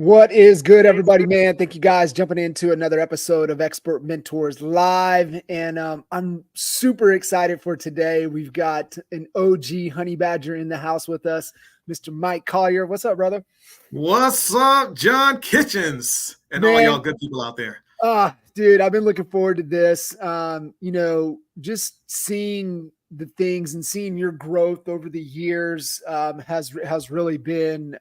What is good, everybody, man? Thank you guys jumping into another episode of Expert Mentors Live. And I'm super excited for today. We've got an OG honey badger in the house with us, Mr. Mike Collier. What's up, brother? What's up, John Kitchens? And all y'all good people out there. Dude, I've been looking forward to this. Just seeing the things and seeing your growth over the years has really been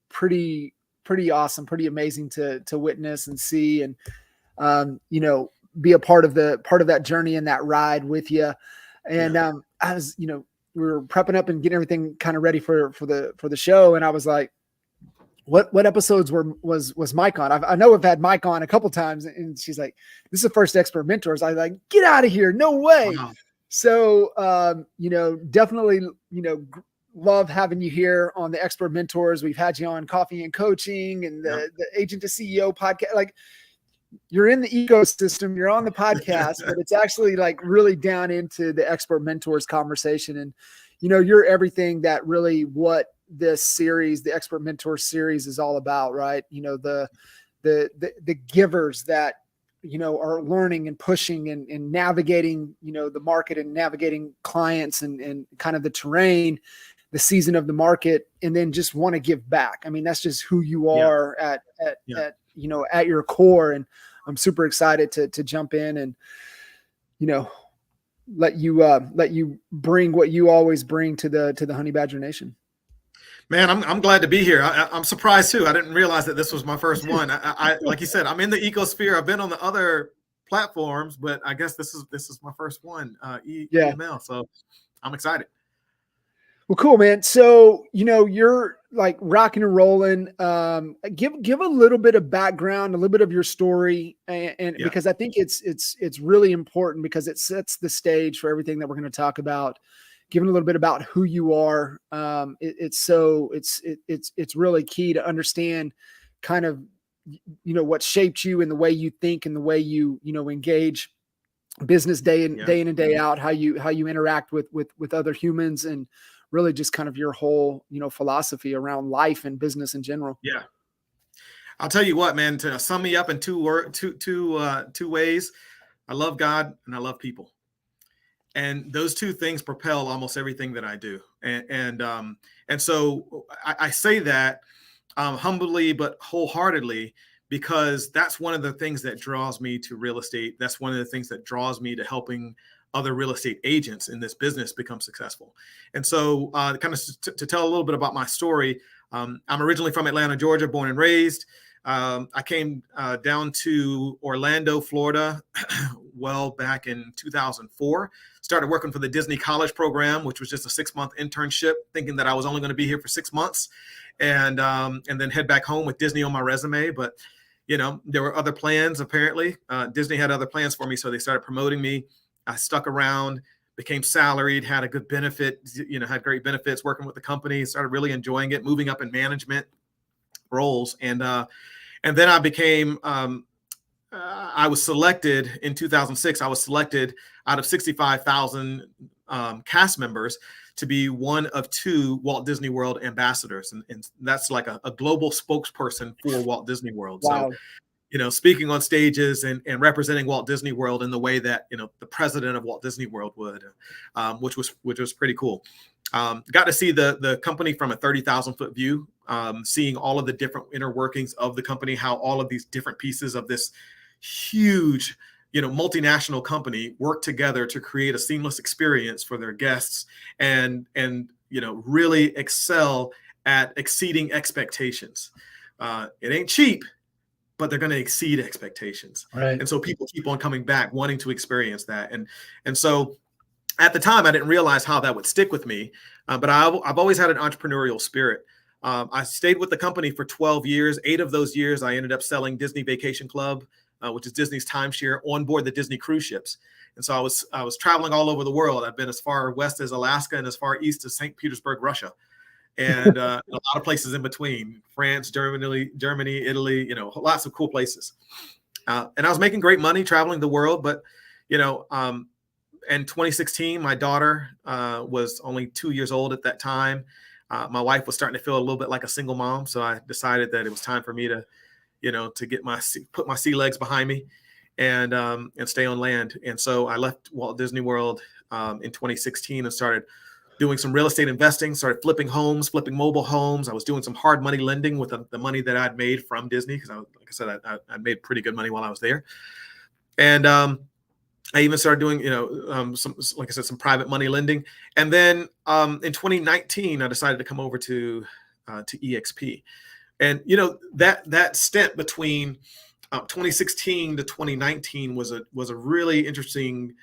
pretty awesome, pretty amazing to witness and see, and be a part of that journey and that ride with you. And I was, we were prepping up and getting everything kind of ready for the show, and I was like, what episodes was Mike on? I know I've had Mike on a couple times, and she's like, this is the first Expert Mentors. I was like, get out of here, no way. Wow. So definitely love having you here on the Expert Mentors. We've had you on Coffee and Coaching and the Agent to CEO podcast. Like, you're in the ecosystem, you're on the podcast, but it's actually like really down into the Expert Mentors conversation. And, you're everything that really what this series, the Expert Mentors series, is all about, right? The givers that, are learning and pushing and navigating, the market and navigating clients and kind of the terrain, the season of the market, and then just want to give back. I mean, that's just who you are at your core. And I'm super excited to jump in and, let you bring what you always bring to the Honey Badger Nation. Man, I'm glad to be here. I'm surprised too. I didn't realize that this was my first one. I like you said, I'm in the ecosphere. I've been on the other platforms, but I guess this is my first one, EML. So I'm excited. Well, cool, man. So, you're like rocking and rolling. Give a little bit of background, a little bit of your story, and because I think it's really important because it sets the stage for everything that we're going to talk about. Giving a little bit about who you are, it's really key to understand kind of what shaped you and the way you think and the way you engage business day in and day out, how you interact with other humans, and really just kind of your whole philosophy around life and business in general. Yeah, I'll tell you what, man. To sum me up in two ways, I love God and I love people. And those two things propel almost everything that I do. And so I say that humbly but wholeheartedly, because that's one of the things that draws me to real estate. That's one of the things that draws me to helping other real estate agents in this business become successful. And so kind of to tell a little bit about my story, I'm originally from Atlanta, Georgia, born and raised. I came down to Orlando, Florida, back in 2004. Started working for the Disney College program, which was just a 6-month internship, thinking that I was only going to be here for 6 months, and then head back home with Disney on my resume. But there were other plans. Apparently, Disney had other plans for me, so they started promoting me. I stuck around, became salaried, had a good benefit, had great benefits working with the company. Started really enjoying it, moving up in management roles, and then I became. I was selected in 2006. I was selected out of 65,000 cast members to be one of 2 Walt Disney World ambassadors. And that's like a global spokesperson for Walt Disney World. Wow. So, speaking on stages and representing Walt Disney World in the way that, the president of Walt Disney World would, which was pretty cool. Got to see the company from a 30,000-foot view, seeing all of the different inner workings of the company, how all of these different pieces of this huge, multinational company work together to create a seamless experience for their guests and really excel at exceeding expectations. It ain't cheap, but they're going to exceed expectations. Right. And so people keep on coming back wanting to experience that. And so at the time, I didn't realize how that would stick with me, but I've always had an entrepreneurial spirit. I stayed with the company for 12 years. 8 of those years, I ended up selling Disney Vacation Club, which is Disney's timeshare, on board the Disney cruise ships. And so I was traveling all over the world. I've been as far west as Alaska and as far east as St. Petersburg, Russia, and a lot of places in between: France, Germany, Italy. Lots of cool places. And I was making great money traveling the world, but in 2016, my daughter was only 2 years old at that time. My wife was starting to feel a little bit like a single mom. So I decided that it was time for me to, to put my sea legs behind me and stay on land. And so I left Walt Disney World in 2016 and started doing some real estate investing, started flipping homes, flipping mobile homes. I was doing some hard money lending with the money that I'd made from Disney. Cause like I said, I made pretty good money while I was there. And I even started doing, some, like I said, some private money lending. And then in 2019, I decided to come over to EXP. And, that stint between 2016 to 2019 was a really interesting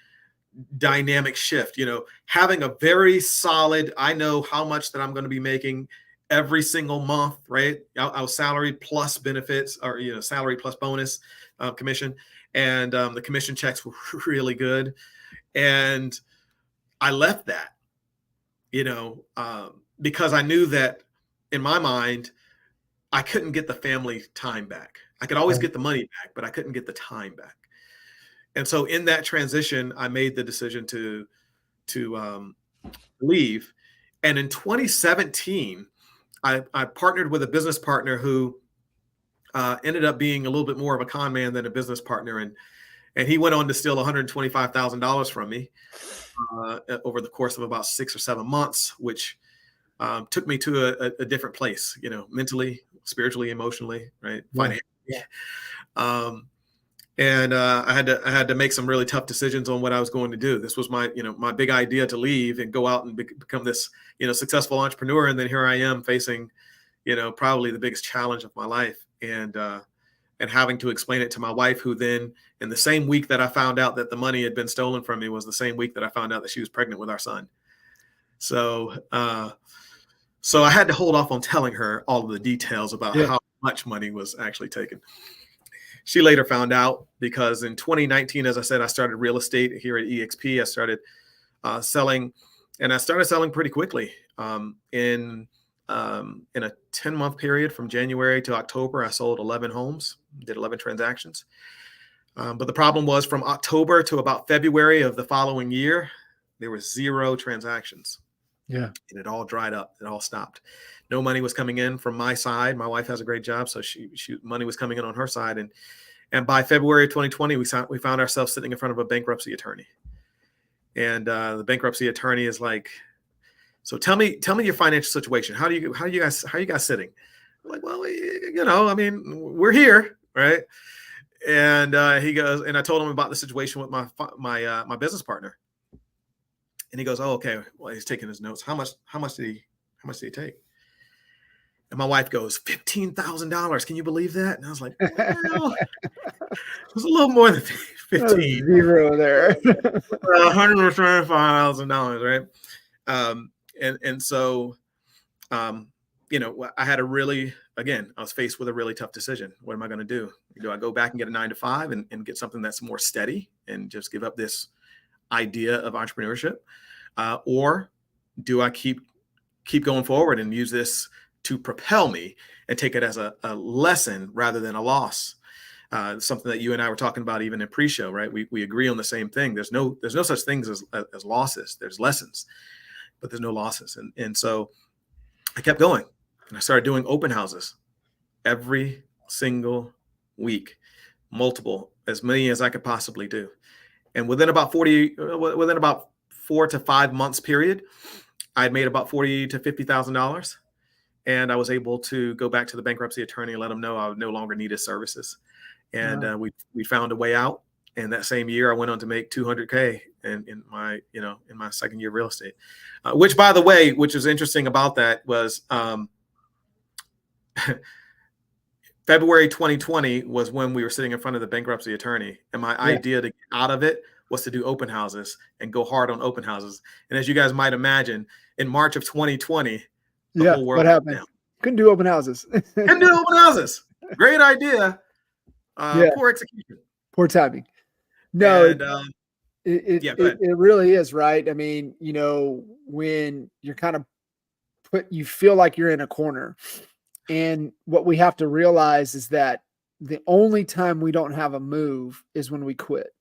dynamic shift. Having a very solid, I know how much that I'm going to be making every single month, right? I was salary plus benefits, or salary plus bonus, commission, and the commission checks were really good. And I left that, because I knew that in my mind I couldn't get the family time back. I could always get the money back, but I couldn't get the time back. And so in that transition, I made the decision to leave. And in 2017, I partnered with a business partner who ended up being a little bit more of a con man than a business partner. And he went on to steal $125,000 from me over the course of about 6 or 7 months, which took me to a different place, mentally, spiritually, emotionally, right? Financially. Yeah. And I had to make some really tough decisions on what I was going to do. This was my big idea to leave and go out and become this, successful entrepreneur. And then here I am facing, probably the biggest challenge of my life, and having to explain it to my wife, who then, in the same week that I found out that the money had been stolen from me, was the same week that I found out that she was pregnant with our son. So, so I had to hold off on telling her all of the details about how much money was actually taken. She later found out, because in 2019, as I said, I started real estate here at EXP. I started selling, and I started selling pretty quickly. In a 10-month period from January to October, I sold 11 homes, did 11 transactions. But the problem was, from October to about February of the following year, there was 0 transactions. Yeah. And it all dried up. It all stopped. No money was coming in from my side. My wife has a great job, so money was coming in on her side. And by February of 2020, we found ourselves sitting in front of a bankruptcy attorney. And the bankruptcy attorney is like, "So tell me your financial situation. How are you guys sitting?" I'm like, "Well, I mean, we're here, right?" And he goes, and I told him about the situation with my business partner. And he goes, "Oh, okay." Well, he's taking his notes. How much did he take? And my wife goes, $15,000. Can you believe that? And I was like, well, it was a little more than 15. 0 there. $125,000, right? And so, I had I was faced with a really tough decision. What am I going to do? Do I go back and get a 9-to-5 and get something that's more steady and just give up this idea of entrepreneurship? Or do I keep going forward and use this to propel me and take it as a lesson rather than a loss? Something that you and I were talking about even in pre-show, right? We agree on the same thing. There's no such things as losses. There's lessons, but there's no losses. And so I kept going, and I started doing open houses every single week, as many as I could possibly do. And within about 4 to 5 months period, I'd made about $40,000 to $50,000. And I was able to go back to the bankruptcy attorney and let him know I would no longer need his services. And we found a way out. And that same year, I went on to make $200K in my second year of real estate. Which, by the way, which is interesting about that was February 2020 was when we were sitting in front of the bankruptcy attorney. And my idea to get out of it was to do open houses and go hard on open houses. And as you guys might imagine, in March of 2020, the whole world what happened? Couldn't do open houses. Couldn't do open houses. Great idea. Poor execution. Poor timing. No, and, it really is, right? I mean, when you're kind of you feel like you're in a corner, and what we have to realize is that the only time we don't have a move is when we quit.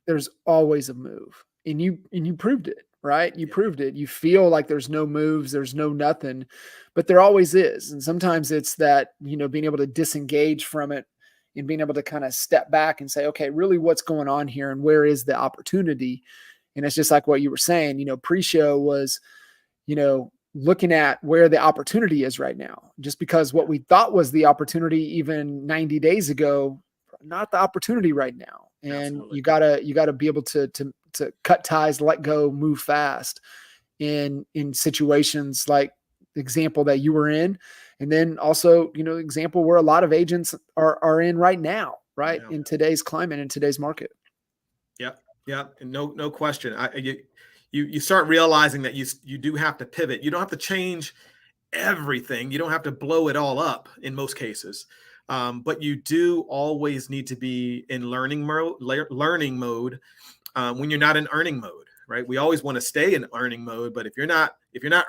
There's always a move, and you proved it, right? You Yeah. proved it. You feel like there's no moves, there's no nothing, but there always is. And sometimes it's that, being able to disengage from it and being able to kind of step back and say, okay, really what's going on here and where is the opportunity? And it's just like what you were saying, pre-show was, looking at where the opportunity is right now, just because what we thought was the opportunity even 90 days ago, not the opportunity right now. And Absolutely. you gotta be able to cut ties, let go, move fast in situations like the example that you were in. And then also, example where a lot of agents are in right now, right? Yeah. In today's climate, in today's market. Yep. Yep. And no question. You start realizing that you do have to pivot. You don't have to change everything. You don't have to blow it all up in most cases. But you do always need to be in learning mode when you're not in earning mode, right? We always want to stay in earning mode, but if you're not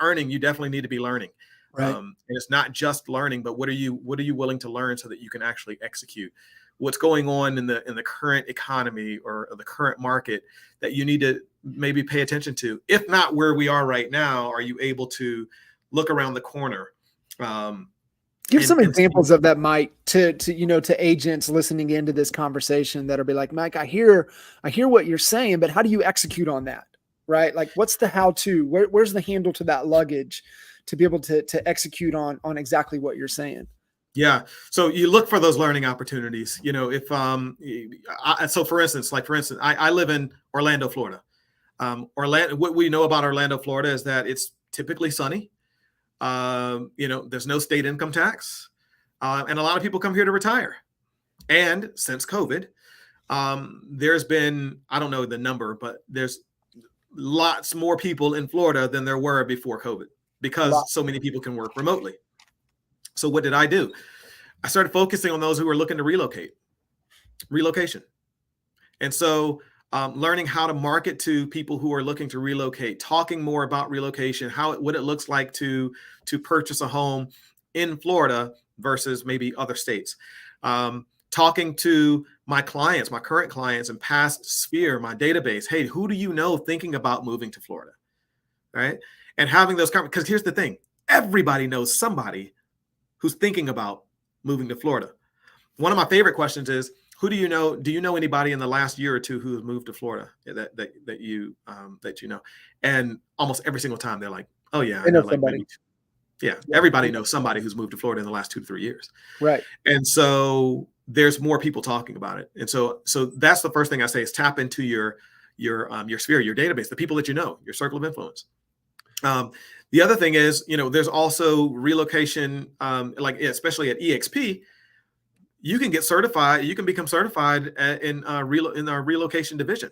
earning, you definitely need to be learning. Right. And it's not just learning, but what are you willing to learn so that you can actually execute what's going on in the current economy or the current market that you need to maybe pay attention to. If not where we are right now, are you able to look around the corner? Give some And examples of that, Mike, to agents listening into this conversation that'll be like, Mike, I hear what you're saying, but how do you execute on that? Right? Like, what's the how-to? Where's the handle to that luggage to be able to execute on exactly what you're saying? Yeah. So you look for those learning opportunities. If so for instance, I live in Orlando, Florida. Orlando, what we know about Orlando, Florida is that it's typically sunny. There's no state income tax. And a lot of people come here to retire. And since COVID, there's been, I don't know the number, but there's lots more people in Florida than there were before COVID because so many people can work remotely. So what did I do? I started focusing on those who were looking to relocation. And so learning how to market to people who are looking to relocate, talking more about relocation, what it looks like to purchase a home in Florida versus maybe other states. Talking to my clients, my current clients and past sphere, my database. Hey, who do you know thinking about moving to Florida? Right. And having those conversations, because here's the thing, everybody knows somebody who's thinking about moving to Florida. One of my favorite questions is, who do you know? Do you know anybody in the last year or two who has moved to Florida that you know? And almost every single time they're like, oh yeah, I know like somebody. maybe, yeah, everybody knows somebody who's moved to Florida in the last 2 to 3 years. Right. And so there's more people talking about it. And so that's the first thing I say is tap into your sphere, your database, the people that you know, your circle of influence. The other thing is, there's also relocation, like especially at EXP, you can get certified. You can become certified in our relocation division,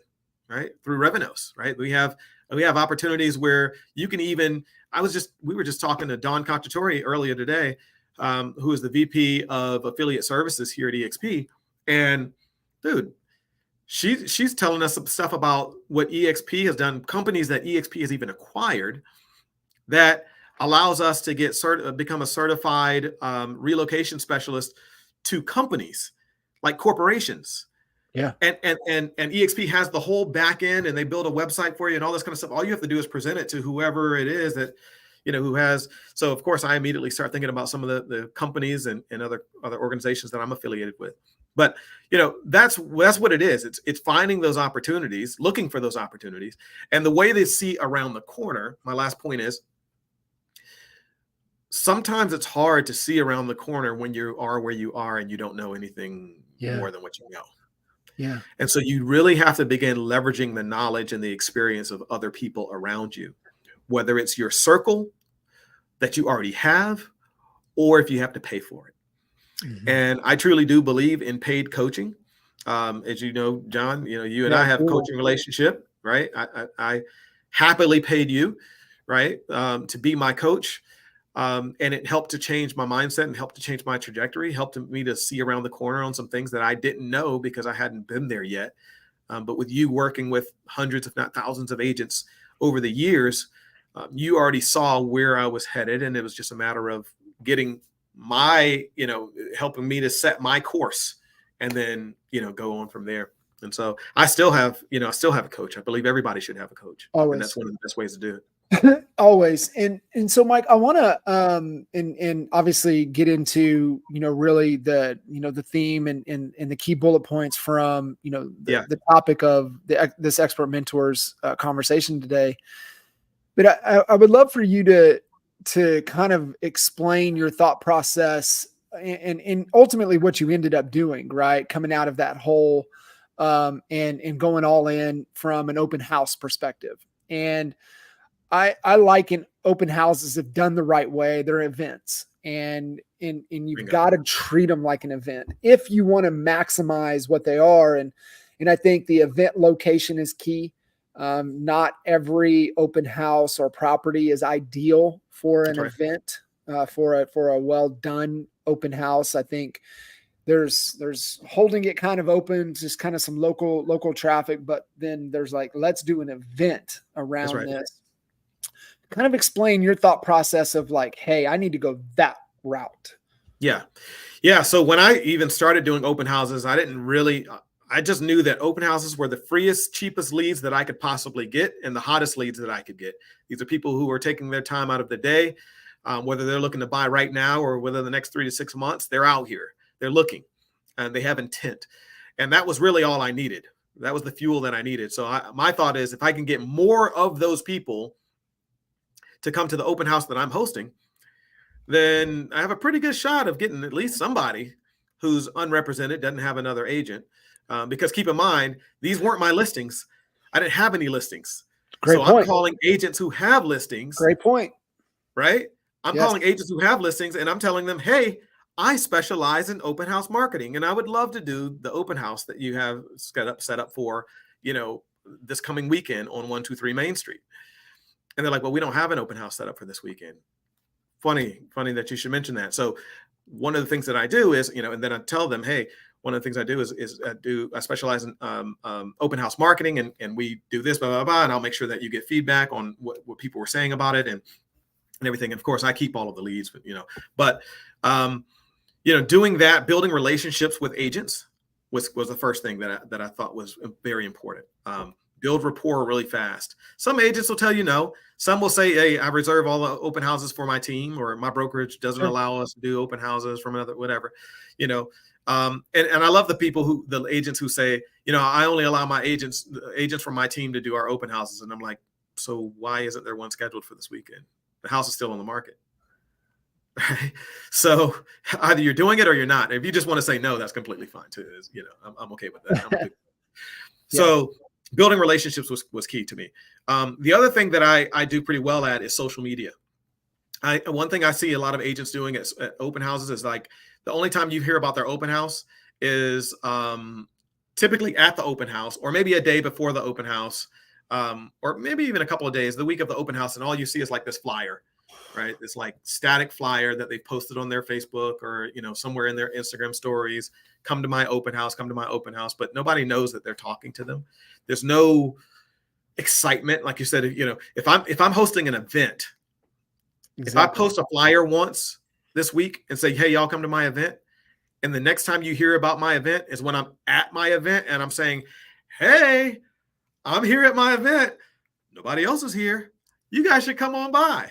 right? Through Revenos, right? We have opportunities where you can even. We were just talking to Dawn Cacciatore earlier today, who is the VP of Affiliate Services here at EXP, and dude, she's telling us some stuff about what EXP has done, companies that EXP has even acquired, that allows us to become a certified relocation specialist to companies like corporations. Yeah. And EXP has the whole back end and they build a website for you and all this kind of stuff. All you have to do is present it to whoever it is that, who has. So of course I immediately start thinking about some of the companies and other organizations that I'm affiliated with. But that's what it is. It's finding those opportunities, looking for those opportunities. And the way they see around the corner, my last point is, sometimes it's hard to see around the corner when you are where you are and you don't know anything more than what you know. Yeah. And so you really have to begin leveraging the knowledge and the experience of other people around you, whether it's your circle that you already have, or if you have to pay for it. Mm-hmm. And I truly do believe in paid coaching. As you know, John, you and I have a coaching relationship, right? I happily paid you, right, to be my coach. And it helped to change my mindset and helped to change my trajectory, helped me to see around the corner on some things that I didn't know because I hadn't been there yet. But with you working with hundreds, if not thousands of agents over the years, you already saw where I was headed. And it was just a matter of getting helping me to set my course and then, go on from there. And so I still have a coach. I believe everybody should have a coach. And that's Always. one of the best ways to do it. Always. And so Mike, I want to and obviously get into, really the, the theme and the key bullet points from, the topic of this expert mentors conversation today. But I would love for you to kind of explain your thought process and ultimately what you ended up doing, right? Coming out of that hole and going all in from an open house perspective. And I liken open houses, if done the right way, they're events, and you've got to treat them like an event if you want to maximize what they are. And I think the event location is key. Not every open house or property is ideal for an event, for a well done open house. I think there's holding it kind of open, just kind of some local traffic, but then there's like, let's do an event around this. Kind of explain your thought process of like, hey, I need to go that route. Yeah. So when I even started doing open houses, I just knew that open houses were the freest, cheapest leads that I could possibly get and the hottest leads that I could get. These are people who are taking their time out of the day, whether they're looking to buy right now or whether the next 3 to 6 months, they're out here, they're looking, and they have intent. And that was really all I needed. That was the fuel that I needed. So my thought is, if I can get more of those people to come to the open house that I'm hosting, then I have a pretty good shot of getting at least somebody who's unrepresented, doesn't have another agent. Because keep in mind, these weren't my listings. I didn't have any listings. Great point. I'm calling agents who have listings. Great point. Right? I'm calling agents who have listings, and I'm telling them, hey, I specialize in open house marketing, and I would love to do the open house that you have set up for, this coming weekend on 123 Main Street. And they're like, well, we don't have an open house set up for this weekend. Funny that you should mention that. So one of the things that I do is, and then I tell them, hey, one of the things I do is I specialize in open house marketing, and we do this, blah, blah, blah. And I'll make sure that you get feedback on what people were saying about it and everything. And of course I keep all of the leads, but doing that, building relationships with agents was the first thing that I thought was very important. Build rapport really fast. Some agents will tell you no. Some will say, hey, I reserve all the open houses for my team, or my brokerage doesn't allow us to do open houses from another, whatever, and I love the agents who say, I only allow my agents from my team to do our open houses. And I'm like, so why isn't there one scheduled for this weekend? The house is still on the market. Right? So either you're doing it or you're not. If you just want to say no, that's completely fine too. I'm okay with that. So building relationships was key to me. The other thing that I do pretty well at is social media. One thing I see a lot of agents doing at open houses is like, the only time you hear about their open house is typically at the open house, or maybe a day before the open house, or maybe even a couple of days, the week of the open house, and all you see is like this flyer, right? This like static flyer that they posted on their Facebook or somewhere in their Instagram stories. Come to my open house, but nobody knows that they're talking to them. There's no excitement, like you said. If I'm hosting an event, if I post a flyer once this week and say, hey, y'all come to my event, and the next time you hear about my event is when I'm at my event and I'm saying, hey, I'm here at my event, nobody else is here, you guys should come on by,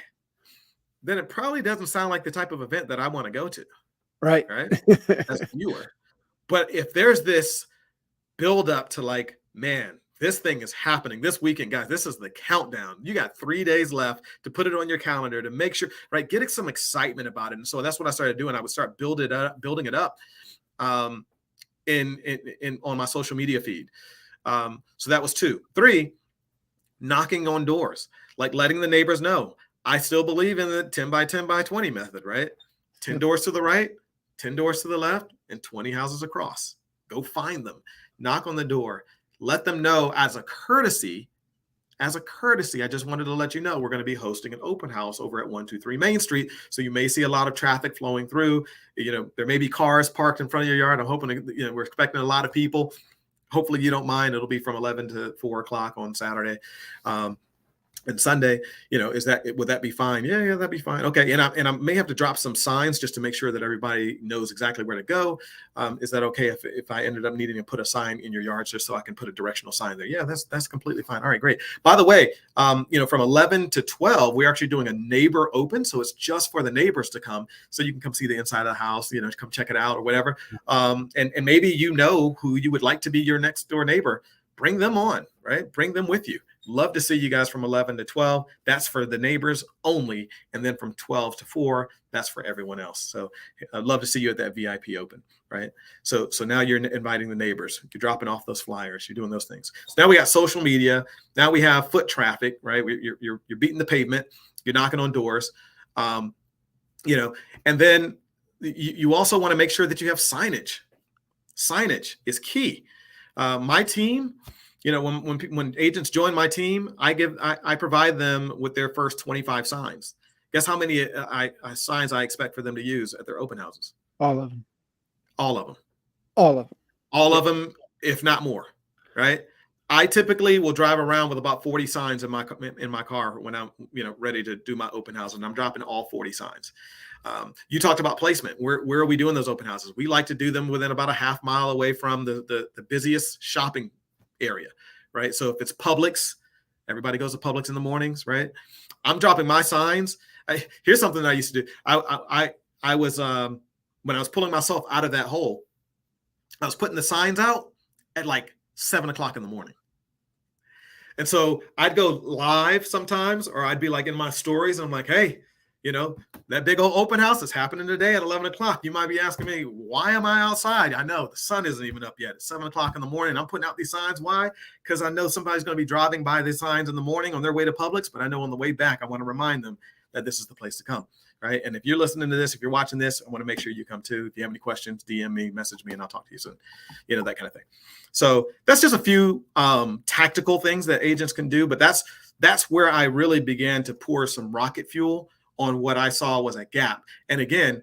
then it probably doesn't sound like the type of event that I want to go to. Right. As a viewer. But if there's this build up to like, man, this thing is happening this weekend, guys, this is the countdown. You got 3 days left to put it on your calendar to make sure, right? Getting some excitement about it. And so that's what I started doing. I would start building it up in on my social media feed. So that was 2. 3, knocking on doors, like letting the neighbors know. I still believe in the 10 by 10 by 20 method, right? 10 doors to the right, 10 doors to the left, and 20 houses across. Go find them, knock on the door, let them know as a courtesy. I just wanted to let you know we're going to be hosting an open house over at 123 Main Street. So you may see a lot of traffic flowing through. There may be cars parked in front of your yard. I'm hoping we're expecting a lot of people. Hopefully you don't mind. It'll be from 11 to 4 o'clock on Saturday. And Sunday, would that be fine? Yeah, that'd be fine. Okay. And I may have to drop some signs just to make sure that everybody knows exactly where to go. Is that okay if I ended up needing to put a sign in your yard just so I can put a directional sign there? Yeah, that's completely fine. All right, great. By the way, from 11 to 12, we're actually doing a neighbor open. So it's just for the neighbors to come. So you can come see the inside of the house, come check it out or whatever. And maybe who you would like to be your next door neighbor. Bring them on, right? Bring them with you. Love to see you guys from 11 to 12. That's for the neighbors only. And then from 12 to 4, that's for everyone else. So I'd love to see you at that VIP open, right? So now you're inviting the neighbors. You're dropping off those flyers. You're doing those things. So now we got social media. Now we have foot traffic, right? You're beating the pavement. You're knocking on doors, and then you also want to make sure that you have signage. Signage is key. My team, when agents join my team, I provide them with their first 25 signs. Guess how many signs I expect for them to use at their open houses? All of them. All of them. All of them. All of them, if not more, right? I typically will drive around with about 40 signs in my car when I'm ready to do my open house, and I'm dropping all 40 signs. You talked about placement. Where are we doing those open houses? We like to do them within about a half mile away from the busiest shopping area, right? So if it's Publix, everybody goes to Publix in the mornings, right? I'm dropping my signs. Here's something that I used to do. I was when I was pulling myself out of that hole, I was putting the signs out at like 7 o'clock in the morning. And so I'd go live sometimes, or I'd be like in my stories, and I'm like, hey, that big old open house is happening today at 11 o'clock. You might be asking me, why am I outside? I know the sun isn't even up yet. It's 7 o'clock in the morning. I'm putting out these signs. Why? Because I know somebody's going to be driving by these signs in the morning on their way to Publix, but I know on the way back, I want to remind them that this is the place to come, right? And if you're listening to this, if you're watching this, I want to make sure you come too. If you have any questions, DM me, message me, and I'll talk to you soon. That kind of thing. So that's just a few tactical things that agents can do, but that's where I really began to pour some rocket fuel on what I saw was a gap. And again,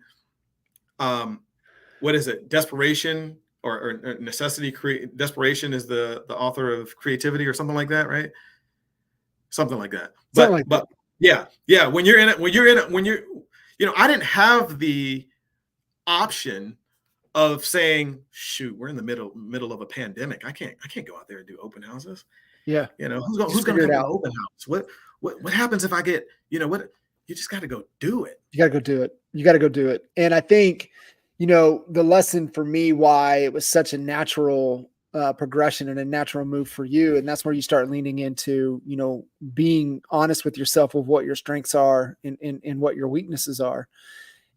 what is it? Desperation or necessity. Desperation is the author of creativity or something like that, right? Something like that. But yeah. When you're in it, I didn't have the option of saying, shoot, we're in the middle of a pandemic. I can't go out there and do open houses. Yeah. Who's going to come to an open house? What happens if I get, what? You just got to go do it. You got to go do it. And I think, the lesson for me, why it was such a natural progression and a natural move for you. And that's where you start leaning into, being honest with yourself of what your strengths are and what your weaknesses are.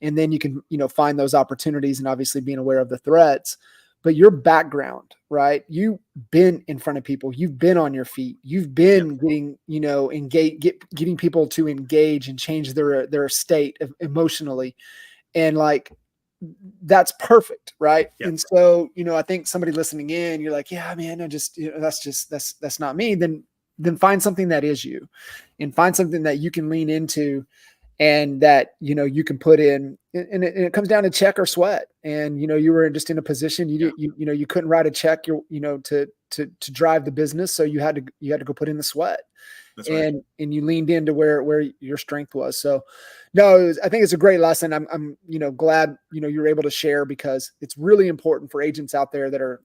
And then you can, find those opportunities, and obviously being aware of the threats. But your background, right? You've been in front of people. You've been on your feet. You've been getting, getting people to engage and change their state emotionally. And that's perfect. Right. Yep. And so, I think somebody listening in, you're like, yeah, man, that's not me. Then find something that is you, and find something that you can lean into, and that, you can put in, and it comes down to check or sweat. And, you were just in a position, you couldn't write a check, to drive the business. So you had to go put in the sweat. That's right. And you leaned into where your strength was. So no, I think it's a great lesson. I'm glad, you're able to share, because it's really important for agents out there that are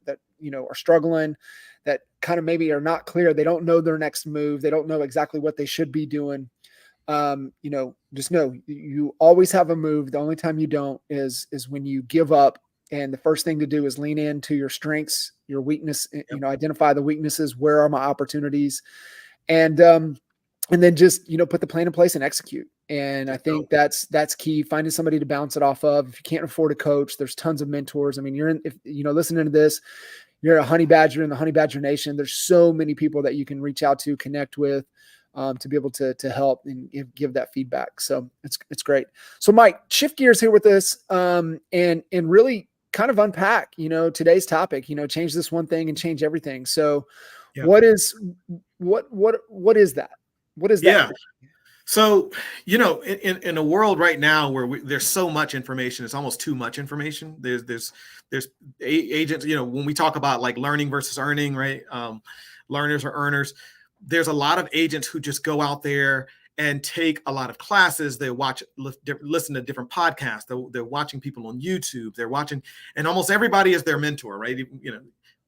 struggling, that kind of maybe are not clear. They don't know their next move. They don't know exactly what they should be doing. Just know you always have a move. The only time you don't is when you give up. And the first thing to do is lean into your strengths, your weakness, identify the weaknesses. Where are my opportunities? And then just, put the plan in place and execute. And I think that's key. Finding somebody to bounce it off of. If you can't afford a coach, there's tons of mentors. I mean, listening to this, you're a honey badger in the Honey Badger Nation. There's so many people that you can reach out to, connect with, to be able to help and give that feedback. So it's great. So Mike, shift gears here with this, and really kind of unpack, today's topic, change this one thing and change everything. So what is that? What is that? Yeah. So, in a world right now where there's so much information, it's almost too much information. There's agents, when we talk about like learning versus earning, right? Learners or earners. there's a lot of agents who just go out there and take a lot of classes. They listen to different podcasts. They're watching people on YouTube. They're watching, and almost everybody is their mentor, right? You know,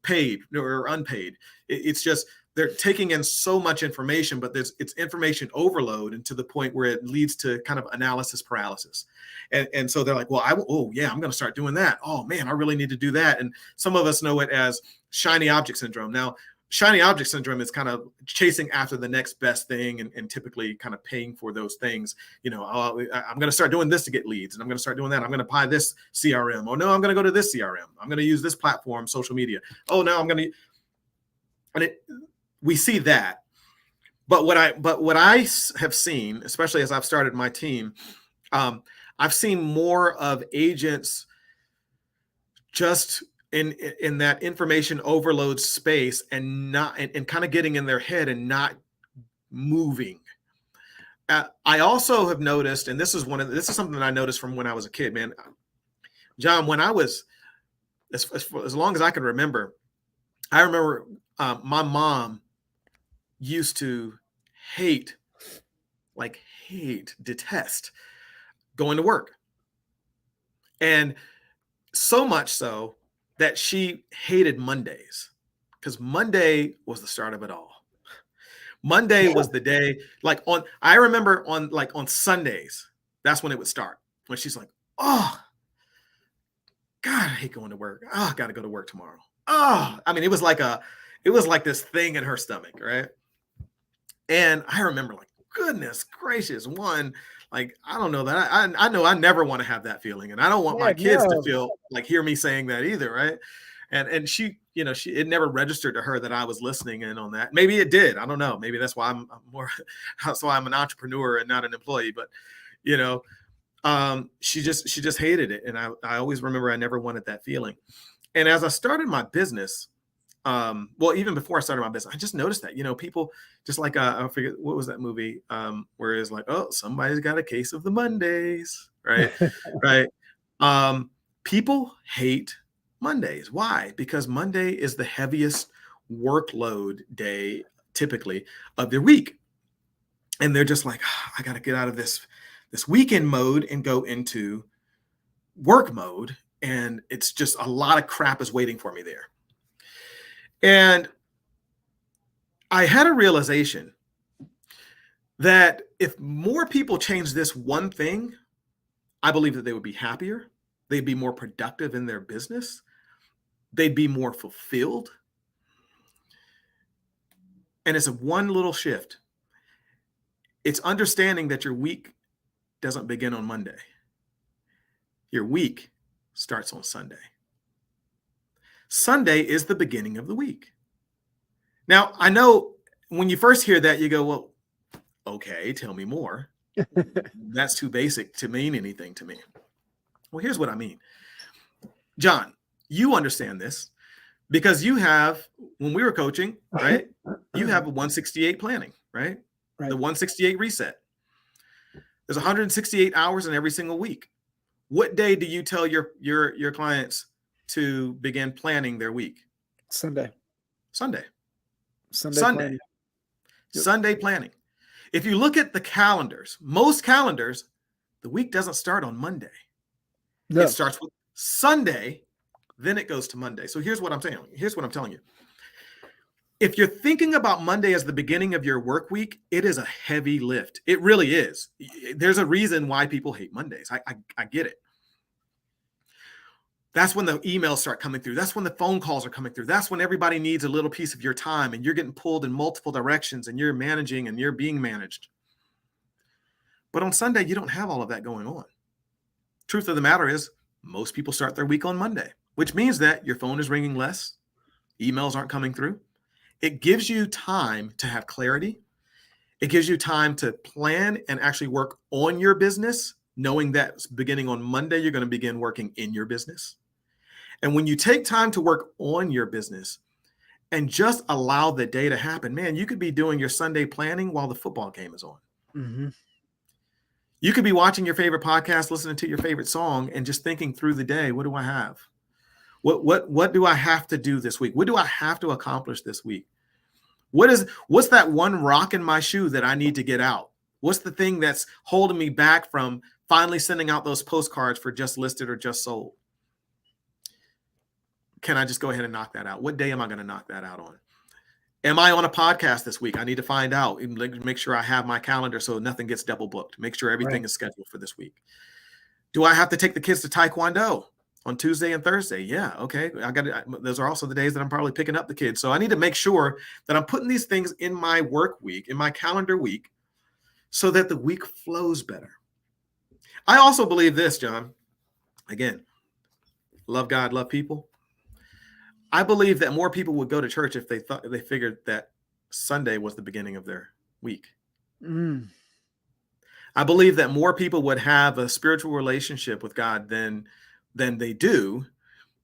paid or unpaid. It's just they're taking in so much information, but it's information overload, and to the point where it leads to kind of analysis paralysis. And so they're like, well, I'm going to start doing that. Oh man, I really need to do that. And some of us know it as shiny object syndrome. Now, shiny object syndrome is kind of chasing after the next best thing, and typically kind of paying for those things. You know, I'm going to start doing this to get leads, and I'm going to start doing that. I'm going to buy this CRM. Oh no, I'm going to go to this CRM. I'm going to use this platform, social media. Oh no, I'm going to, and we see that. But what I have seen, especially as I've started my team, I've seen more of agents just in that information overload space, and kind of getting in their head and not moving. I also have noticed, and this is something that I noticed from when I was a kid, man. John, when I was as long as I can remember, I remember my mom used to detest going to work, and so much so that she hated Mondays, because Monday was the start of it all. Monday was the day, I remember on Sundays, that's when it would start. When she's like, oh, God, I hate going to work. Oh, I got to go to work tomorrow. Oh, I mean, it was like this thing in her stomach, right? And I remember like, goodness gracious, I don't know that I know I never want to have that feeling, and I don't want my kids to feel like hear me saying that either, right? And she, you know, it never registered to her that I was listening in on that. Maybe it did. I don't know. Maybe that's why that's why I'm an entrepreneur and not an employee. But you know, she just hated it, and I always remember I never wanted that feeling. And as I started my business, well, even before I started my business, I just noticed that, you know, people just like, I forget, what was that movie, where it's like, oh, somebody's got a case of the Mondays, right? Right. People hate Mondays. Why? Because Monday is the heaviest workload day typically of their week. And they're just like, oh, I got to get out of this weekend mode and go into work mode. And it's just a lot of crap is waiting for me there. And I had a realization that if more people change this one thing, I believe that they would be happier. They'd be more productive in their business. They'd be more fulfilled. And it's a one little shift. It's understanding that your week doesn't begin on Monday. Your week starts on Sunday. Sunday is the beginning of the week. Now, I know when you first hear that, you go, well, okay, tell me more. That's too basic to mean anything to me. Well, here's what I mean. John, you understand this because you have, when we were coaching, right? You have a 168 planning, right? The 168 reset. There's 168 hours in every single week. What day do you tell your clients to begin planning their week? Sunday. Sunday. Planning. Yep. Sunday planning. If you look at the calendars, most calendars, the week doesn't start on Monday. No. It starts with Sunday, then it goes to Monday. So here's what I'm saying. Here's what I'm telling you. If you're thinking about Monday as the beginning of your work week, it is a heavy lift. It really is. There's a reason why people hate Mondays. I get it. That's when the emails start coming through. That's when the phone calls are coming through. That's when everybody needs a little piece of your time and you're getting pulled in multiple directions and you're managing and you're being managed. But on Sunday, you don't have all of that going on. Truth of the matter is, most people start their week on Monday, which means that your phone is ringing less. Emails aren't coming through. It gives you time to have clarity. It gives you time to plan and actually work on your business, knowing that beginning on Monday, you're going to begin working in your business. And when you take time to work on your business and just allow the day to happen, man, you could be doing your Sunday planning while the football game is on. Mm-hmm. You could be watching your favorite podcast, listening to your favorite song, and just thinking through the day, what do I have? What do I have to do this week? What do I have to accomplish this week? What's that one rock in my shoe that I need to get out? What's the thing that's holding me back from finally sending out those postcards for just listed or just sold? Can I just go ahead and knock that out? What day am I going to knock that out on? Am I on a podcast this week? I need to find out and make sure I have my calendar so nothing gets double booked. Make sure everything is scheduled for this week. Do I have to take the kids to Taekwondo on Tuesday and Thursday? Yeah, okay. Those are also the days that I'm probably picking up the kids. So I need to make sure that I'm putting these things in my work week, in my calendar week, so that the week flows better. I also believe this, John. Again, love God, love people. I believe that more people would go to church if they figured that Sunday was the beginning of their week. I believe that more people would have a spiritual relationship with God than they do,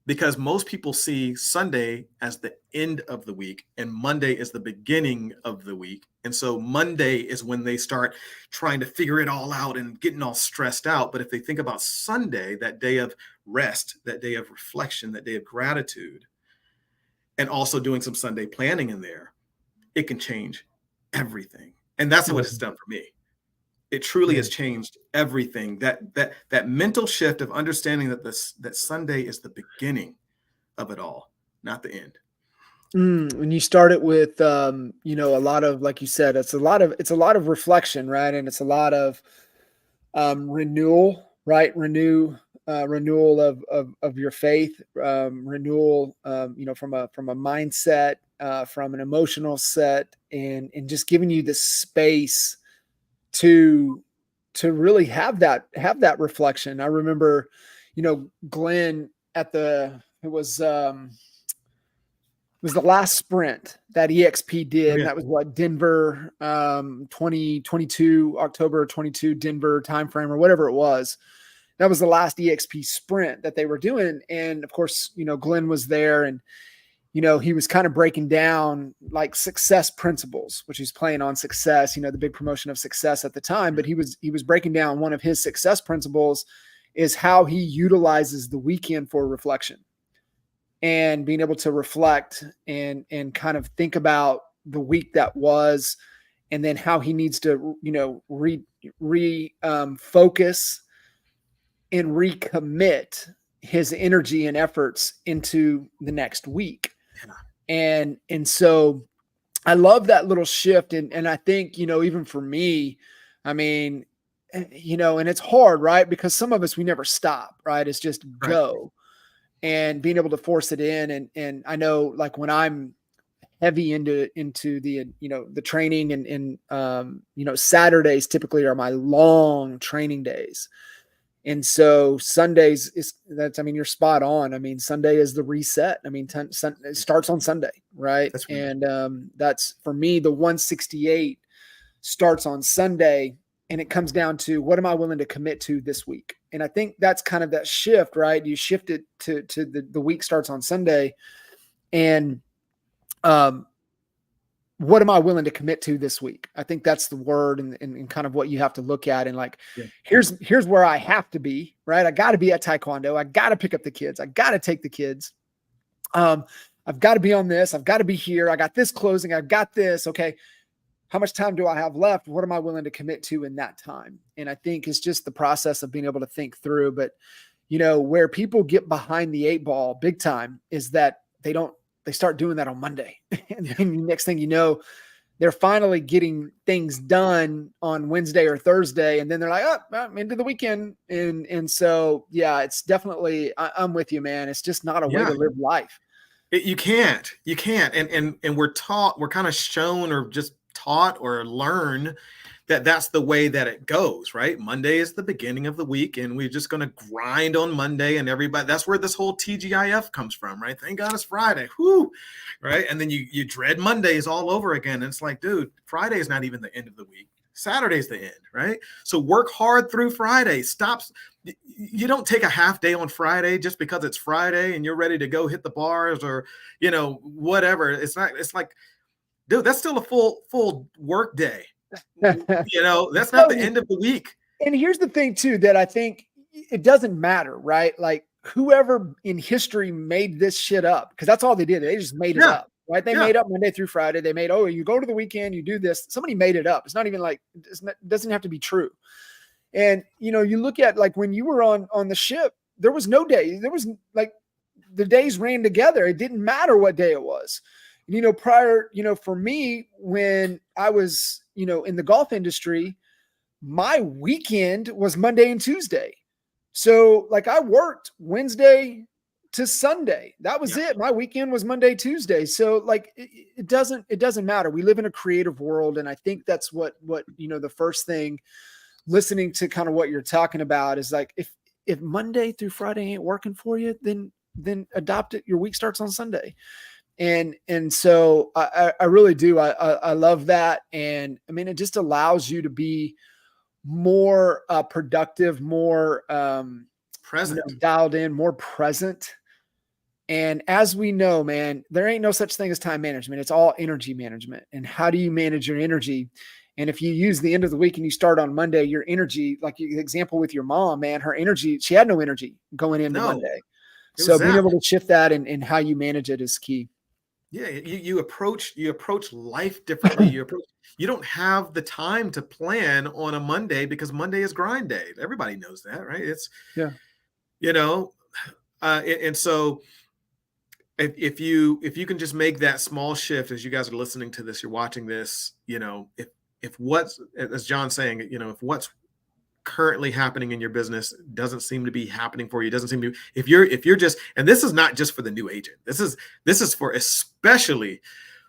because most people see Sunday as the end of the week and Monday is the beginning of the week. And so Monday is when they start trying to figure it all out and getting all stressed out. But if they think about Sunday, that day of rest, that day of reflection, that day of gratitude, and also doing some Sunday planning in there, it can change everything. And that's what it's done for me. It truly has changed everything. That mental shift of understanding that Sunday is the beginning of it all, not the end. When you start it with, a lot of, like you said, it's a lot of reflection, right? And it's a lot of renewal, right? Renewal of your faith, renewal, from a mindset, from an emotional set, and just giving you the space to really have that reflection. I remember, Glenn it was the last sprint that EXP did. Oh, yeah. And that was what, Denver, 2022, October 22, Denver timeframe or whatever it was. That was the last EXP sprint that they were doing. And of course, Glenn was there, and, he was kind of breaking down like success principles, which he's playing on success, the big promotion of success at the time. But he was breaking down one of his success principles is how he utilizes the weekend for reflection and being able to reflect and kind of think about the week that was, and then how he needs to, focus and recommit his energy and efforts into the next week. And so I love that little shift. And I think, even for me, I mean, and it's hard, right? Because some of us, we never stop, right? It's just go, and being able to force it in. And I know, like, when I'm heavy into the, the training and Saturdays typically are my long training days. And so Sundays you're spot on. I mean, Sunday is the reset. I mean, it starts on Sunday, right? That's right. And that's, for me, the 168 starts on Sunday, and it comes down to, what am I willing to commit to this week? And I think that's kind of that shift, right? You shift it to the week starts on Sunday, and what am I willing to commit to this week? I think that's the word, and kind of what you have to look at. And like, here's where I have to be, right? I got to be at Taekwondo. I got to pick up the kids. I got to take the kids. I've got to be on this. I've got to be here. I got this closing. I've got this. Okay. How much time do I have left? What am I willing to commit to in that time? And I think it's just the process of being able to think through. But, where people get behind the 8 ball big time is that they start doing that on Monday. And then next thing you know, they're finally getting things done on Wednesday or Thursday. And then they're like, oh, I'm into the weekend. And so, yeah, it's definitely, I'm with you, man. It's just not a way to live life. You can't. And we're kind of shown, or just taught or learn, that that's the way that it goes, right? Monday is the beginning of the week, and we're just going to grind on Monday, and everybody, that's where this whole TGIF comes from, right? Thank God it's Friday. Whoo, right? And then you dread Mondays all over again. And it's like, dude, Friday is not even the end of the week. Saturday's the end, right? So work hard through Friday. You don't take a half day on Friday just because it's Friday and you're ready to go hit the bars or, whatever. It's like, dude, that's still a full work day. That's not the end of the week. And here's the thing too, that I think it doesn't matter, right? Like, whoever in history made this shit up, because that's all they did. They just made it up. right? They made up Monday through Friday. They made, oh, you go to the weekend, you do this. Somebody made it up. It's not even like, it doesn't have to be true. And, you know, you look at like when you were on the ship, there was no day. There was like the days ran together. It didn't matter what day it was. You know, prior, you know, for me, when I was, you know, in the golf industry, my weekend was Monday and Tuesday. So like I worked Wednesday to Sunday. That was it. My weekend was Monday, Tuesday. So like it doesn't matter. We live in a creative world. And I think that's what, you know, the first thing listening to kind of what you're talking about is like, if Monday through Friday ain't working for you, then adopt it. Your week starts on Sunday. And so I really do. I love that. And I mean, it just allows you to be more productive, more present, you know, dialed in, more present. And as we know, man, there ain't no such thing as time management. It's all energy management. And how do you manage your energy? And if you use the end of the week and you start on Monday, your energy, like the example with your mom, man, her energy, she had no energy going into Monday. So being able to shift that and how you manage it is key. Yeah, you approach life differently. You don't have the time to plan on a Monday because Monday is grind day. Everybody knows that, right? It's you know, and so if you can just make that small shift as you guys are listening to this, you're watching this, you know, if what's, as John's saying, you know, if what's currently happening in your business doesn't seem to be happening for you, doesn't seem to, if you're just, and this is not just for the new agent, this is for especially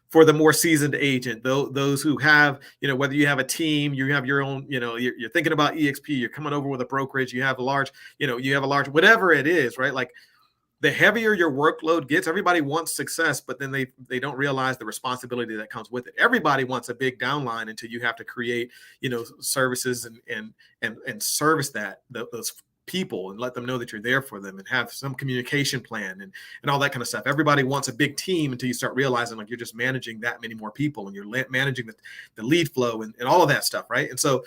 for the more seasoned agent, those who have, you know, whether you have a team, you have your own, you know, you're thinking about EXP, you're coming over with a brokerage, you have a large, whatever it is, right? Like the heavier your workload gets, everybody wants success, but then they don't realize the responsibility that comes with it. Everybody wants a big downline until you have to create, you know, services and service those people and let them know that you're there for them and have some communication plan and all that kind of stuff. Everybody wants a big team until you start realizing like you're just managing that many more people and you're managing the lead flow and all of that stuff, right? And so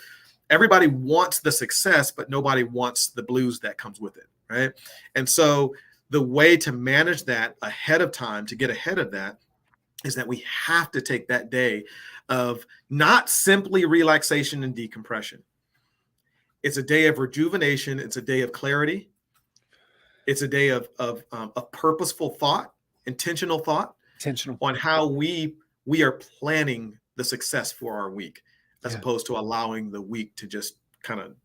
everybody wants the success, but nobody wants the blues that comes with it, right? And so the way to manage that ahead of time, to get ahead of that, is that we have to take that day of not simply relaxation and decompression. It's a day of rejuvenation. It's a day of clarity. It's a day of purposeful thought, intentional on how we are planning the success for our week, as opposed to allowing the week to just kind of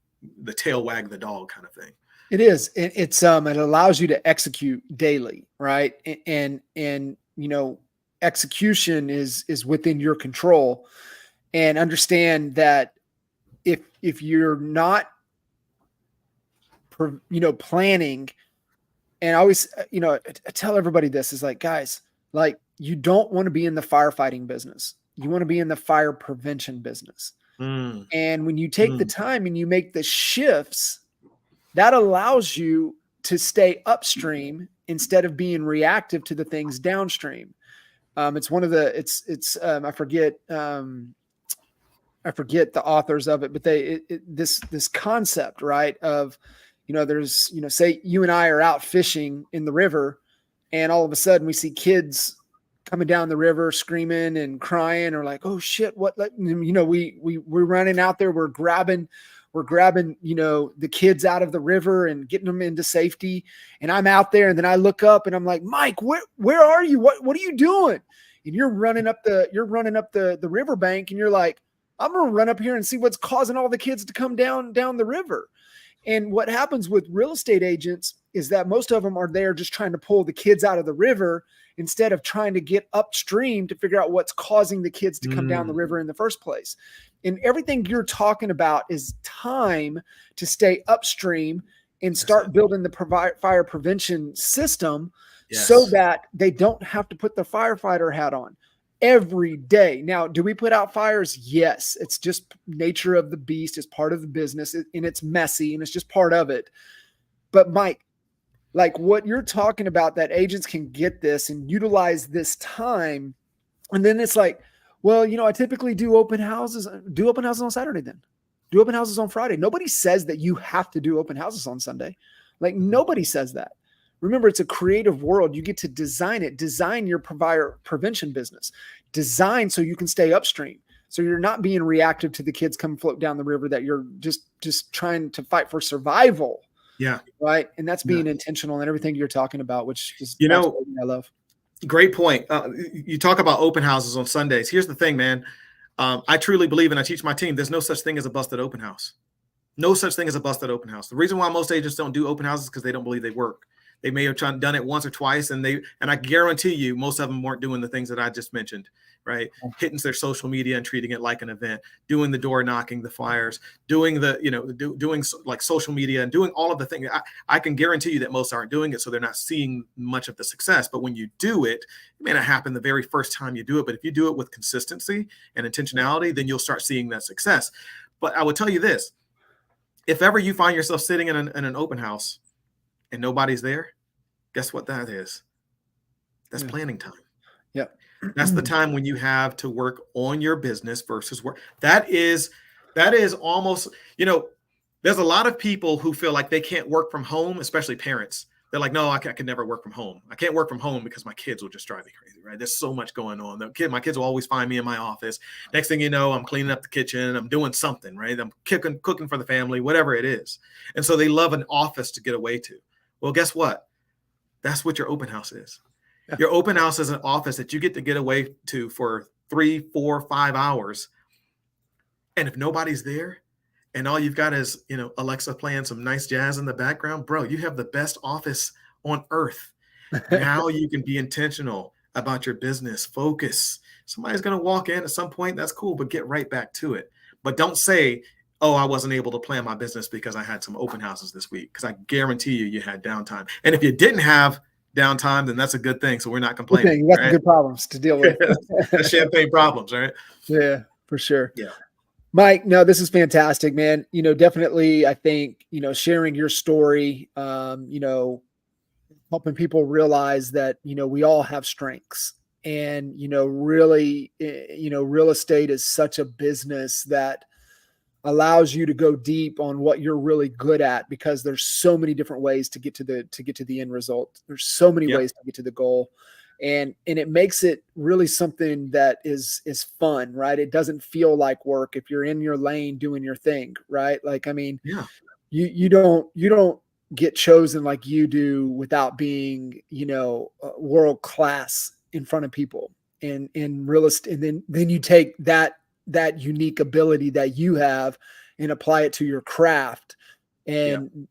the tail wag the dog kind of thing. It is. It allows you to execute daily, right? And you know, execution is within your control. And understand that if you're not, you know, planning, and I always, you know, I tell everybody this is like, guys, like you don't want to be in the firefighting business. You want to be in the fire prevention business. And when you take the time and you make the shifts, that allows you to stay upstream instead of being reactive to the things downstream. It's one of the, I forget the authors of it, but this concept, right, of, you know, there's, you know, say you and I are out fishing in the river and all of a sudden we see kids coming down the river screaming and crying, or like, oh shit, what, you know, we're running out there, we're grabbing, you know, the kids out of the river and getting them into safety. And I'm out there and then I look up and I'm like, Mike, where are you? What are you doing? And you're running up the riverbank and you're like, I'm going to run up here and see what's causing all the kids to come down the river. And what happens with real estate agents is that most of them are there just trying to pull the kids out of the river instead of trying to get upstream to figure out what's causing the kids to come down the river in the first place. And everything you're talking about is time to stay upstream and start building the fire prevention system so that they don't have to put the firefighter hat on every day. Now, do we put out fires? Yes. It's just nature of the beast. It's part of the business and it's messy and it's just part of it. But Mike, like what you're talking about, that agents can get this and utilize this time. And then it's like, well, you know, I typically do open houses on Saturday, then do open houses on Friday. Nobody says that you have to do open houses on Sunday. Like nobody says that. Remember, it's a creative world. You get to design it, design your provider prevention business, design so you can stay upstream. So you're not being reactive to the kids come float down the river, that you're just trying to fight for survival. Yeah. Right. And that's being intentional and everything you're talking about, which is, you know, I love. Great point. You talk about open houses on Sundays. Here's the thing, man. I truly believe, and I teach my team, there's no such thing as a busted open house. No such thing as a busted open house. The reason why most agents don't do open houses is because they don't believe they work. They may have done it once or twice, and I guarantee you, most of them weren't doing the things that I just mentioned, right? Hitting their social media and treating it like an event, doing the door knocking, the flyers, doing the, doing like social media and doing all of the things. I can guarantee you that most aren't doing it, so they're not seeing much of the success. But when you do it, it may not happen the very first time you do it, but if you do it with consistency and intentionality, then you'll start seeing that success. But I would tell you this: if ever you find yourself sitting in an open house and nobody's there, guess what that is? That's planning time. Yep. That's the time when you have to work on your business versus work. That is almost, there's a lot of people who feel like they can't work from home, especially parents. They're like, no, I can never work from home. I can't work from home because my kids will just drive me crazy, right? There's so much going on. My kids will always find me in my office. Next thing you know, I'm cleaning up the kitchen. I'm doing something, right? I'm cooking for the family, whatever it is. And so they love an office to get away to. Well, guess what? That's what your open house is. Yeah. Your open house is an office that you get to get away to for 3, 4, 5 hours. And if nobody's there and all you've got is, Alexa playing some nice jazz in the background, bro, you have the best office on earth. Now you can be intentional about your business. Focus. Somebody's going to walk in at some point. That's cool, but get right back to it. But don't say, oh, I wasn't able to plan my business because I had some open houses this week, because I guarantee you had downtime. And if you didn't have downtime, then that's a good thing. So we're not complaining. You got some good problems to deal with. Champagne problems, right? Yeah, for sure. Yeah. Mike, no, this is fantastic, man. Definitely, I think, sharing your story, helping people realize that, we all have strengths. And, really, real estate is such a business that allows you to go deep on what you're really good at, because there's so many different ways to get to the end result. There's so many ways to get to the goal. And it makes it really something that is fun, right? It doesn't feel like work if you're in your lane doing your thing, right? Like, I mean, you don't get chosen like you do without being, world class in front of people in real estate. And then you take that unique ability that you have and apply it to your craft and,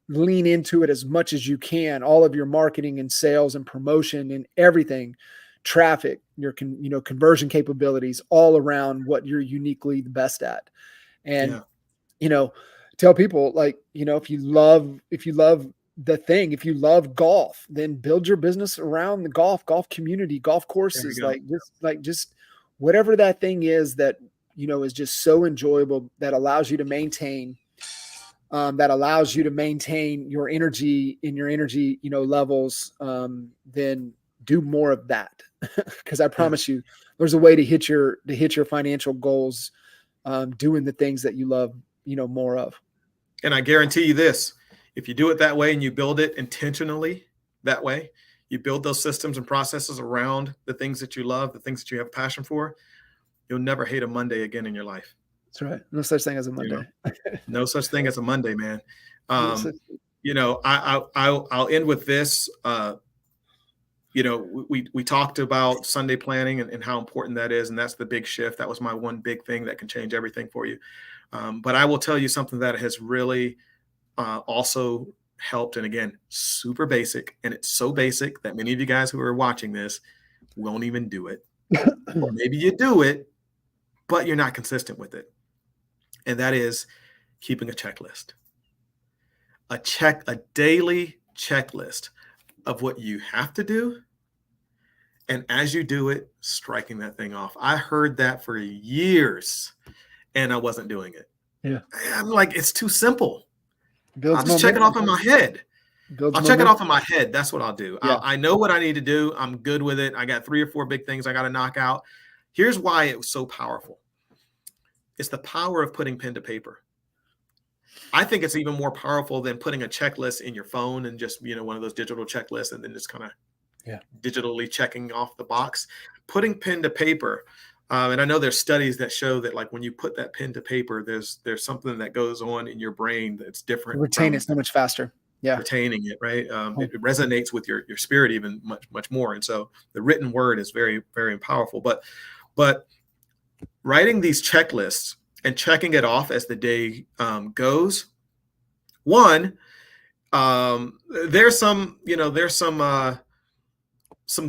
lean into it as much as you can, all of your marketing and sales and promotion and everything, traffic, your, conversion capabilities, all around what you're uniquely the best at. And, tell people, like, if you love the thing, if you love golf, then build your business around the golf community, golf courses, just whatever that thing is that, is just so enjoyable, that allows you to maintain, your energy in your energy, levels, then do more of that. Cause I promise you, there's a way to hit your financial goals, doing the things that you love, more of. And I guarantee you this, if you do it that way and you build it intentionally that way, you build those systems and processes around the things that you love, the things that you have passion for, you'll never hate a Monday again in your life. That's right. No such thing as a Monday. No such thing as a Monday, man. I'll end with this. We talked about Sunday planning and how important that is. And that's the big shift. That was my one big thing that can change everything for you. But I will tell you something that has really also helped. And again, super basic. And it's so basic that many of you guys who are watching this won't even do it. Or maybe you do it, but you're not consistent with it. And that is keeping a checklist, a daily checklist of what you have to do. And as you do it, striking that thing off. I heard that for years and I wasn't doing it. Yeah. I'm like, it's too simple. Builds I'll just check it off in my head. I'll check it off in my head. That's what I'll do. Yeah. I know what I need to do. I'm good with it. I got 3 or 4 big things I got to knock out. Here's why it was so powerful. It's the power of putting pen to paper. I think it's even more powerful than putting a checklist in your phone and just, one of those digital checklists and then just kind of digitally checking off the box. Putting pen to paper. And I know there's studies that show that, like, when you put that pen to paper, there's something that goes on in your brain that's different. Retain it so much faster. Yeah. Retaining it, right? It resonates with your spirit even much more. And so the written word is very, very powerful. But writing these checklists and checking it off as the day goes. One, there's some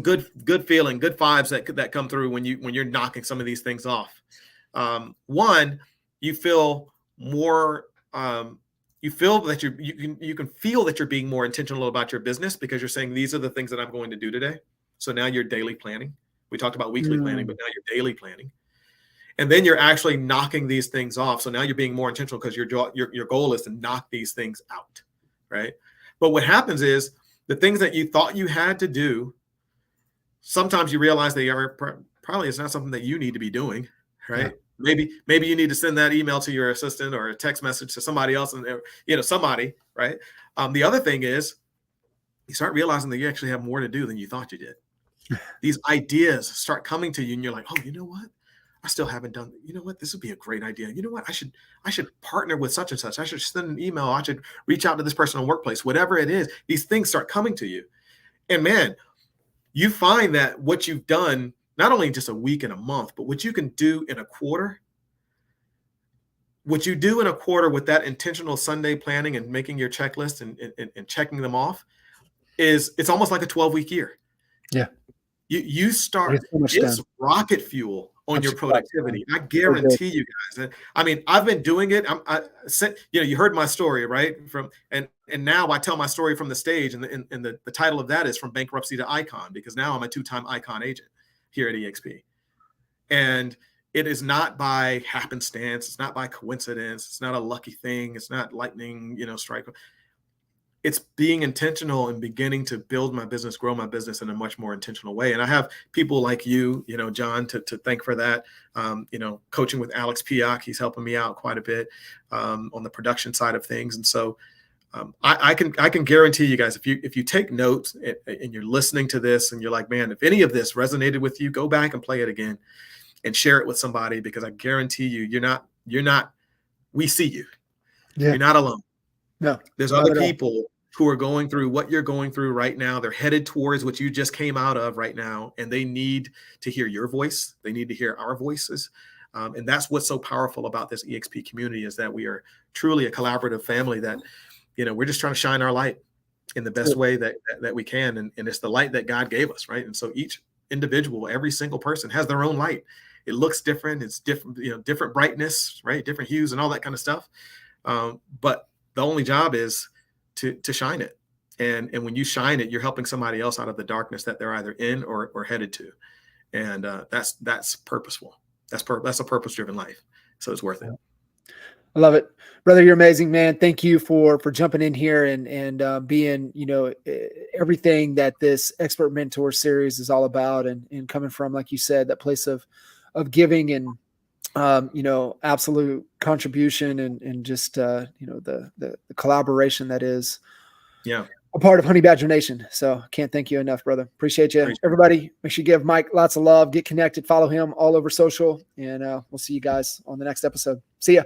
good feeling, good vibes that come through when you're knocking some of these things off. One, you feel more. You feel that you can feel that you're being more intentional about your business because you're saying, these are the things that I'm going to do today. So now you're daily planning. We talked about weekly planning, but now you're daily planning. And then you're actually knocking these things off. So now you're being more intentional because your goal is to knock these things out, right? But what happens is the things that you thought you had to do, sometimes you realize they are probably it's not something that you need to be doing, right? Yeah. Maybe you need to send that email to your assistant or a text message to somebody else, and somebody, right? The other thing is you start realizing that you actually have more to do than you thought you did. These ideas start coming to you, and you're like, oh, you know what? I still haven't done. You know what? This would be a great idea. You know what? I should partner with such and such. I should send an email. I should reach out to this person in workplace. Whatever it is, these things start coming to you, and man, you find that what you've done, not only just a week and a month, but what you can do in a quarter, what you do in a quarter with that intentional Sunday planning and making your checklist and checking them off, it's almost like a 12-week year. Yeah. You start, it's rocket fuel on your productivity. I guarantee you guys. I mean, I've been doing it. You heard my story, right? And now I tell my story from the stage, and the title of that is From Bankruptcy to Icon, because now I'm a 2-time Icon agent here at EXP. And it is not by happenstance. It's not by coincidence. It's not a lucky thing. It's not lightning, strike. It's being intentional and beginning to build my business, grow my business in a much more intentional way. And I have people like you, John, to thank for that. Coaching with Alex Piak, he's helping me out quite a bit on the production side of things. And so I can guarantee you guys, if you take notes and you're listening to this and you're like, man, if any of this resonated with you, go back and play it again and share it with somebody, because I guarantee you, you're not, we see you. Yeah. You're not alone. No, there's other people who are going through what you're going through right now. They're headed towards what you just came out of right now, and they need to hear your voice. They need to hear our voices. And that's what's so powerful about this EXP community, is that we are truly a collaborative family that, we're just trying to shine our light in the best way that we can. And it's the light that God gave us, right? And so each individual, every single person has their own light. It looks different. It's different, different brightness, right? Different hues and all that kind of stuff. But the only job is to shine it. And when you shine it, you're helping somebody else out of the darkness that they're either in or headed to. And that's purposeful. That's a purpose-driven life. So it's worth it. I love it. Brother, you're amazing, man. Thank you for jumping in here and being, everything that this Expert Mentor series is all about, and coming from, like you said, that place of giving and absolute contribution and just, the collaboration that is a part of Honey Badger Nation. So can't thank you enough, brother. Appreciate you. Everybody, make sure you give Mike lots of love, get connected, follow him all over social, and we'll see you guys on the next episode. See ya.